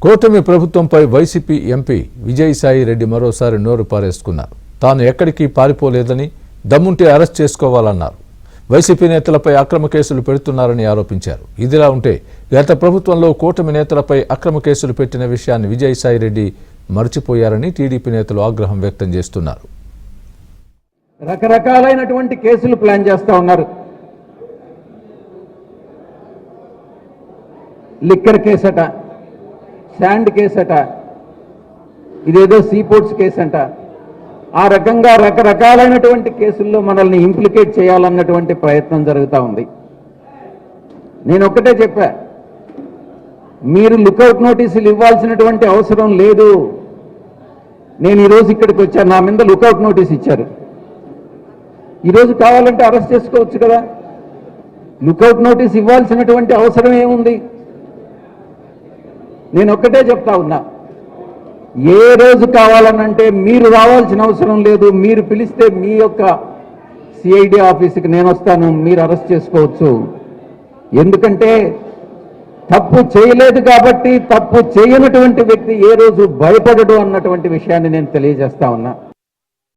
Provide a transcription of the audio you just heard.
కూటమి ప్రభుత్వంపై YCP MP Vijayasai Reddy మరోసారి నోరు పారేసుకున్నారు. తాను ఎక్కడికి పారిపోలేదని, దమ్ముంటే అరెస్ట్ చేసుకోవాలన్నారు. వైసీపీ నేతలపై అక్రమ కేసులు పెడుతున్నారని ఆరోపించారు. ఇదిలా ఉంటే గత ప్రభుత్వంలో కూటమి నేతలపై అక్రమ కేసులు పెట్టిన విషయాన్ని విజయసాయి రెడ్డి మర్చిపోయారని టీడీపీ నేతలు ఆగ్రహం వ్యక్తం చేస్తున్నారు. రకరకాలైనటువంటి కేసులు ప్లాన్ చేస్తా ఉన్నారు. లిక్కర్ కేసట, శాండ్ కేసట, ఇదేదో సీపోర్ట్స్ కేసు అంట. ఆ రకంగా రకరకాలైనటువంటి కేసుల్లో మనల్ని ఇంప్లికేట్ చేయాలన్నటువంటి ప్రయత్నం జరుగుతూ ఉంది. నేను ఒక్కటే చెప్పా, మీరు లుకౌట్ నోటీసులు ఇవ్వాల్సినటువంటి అవసరం లేదు. నేను ఈరోజు ఇక్కడికి వచ్చాను, నా మీద లుకౌట్ నోటీస్ ఇచ్చారు. ఈరోజు కావాలంటే అరెస్ట్ చేసుకోవచ్చు కదా. లుకౌట్ నోటీస్ ఇవ్వాల్సినటువంటి అవసరం ఏముంది? నేను ఒక్కటే చెప్తా ఉన్నా, ఏ రోజు కావాలనంటే మీరు రావాల్సిన అవసరం లేదు. మీరు పిలిస్తే మీ యొక్క సిఐడి ఆఫీస్కి నేను వస్తాను, మీరు అరెస్ట్ చేసుకోవచ్చు. ఎందుకంటే తప్పు చేయలేదు కాబట్టి తప్పు చేయనటువంటి వ్యక్తి ఏ రోజు భయపడడు అన్నటువంటి విషయాన్ని నేను తెలియజేస్తా ఉన్నా.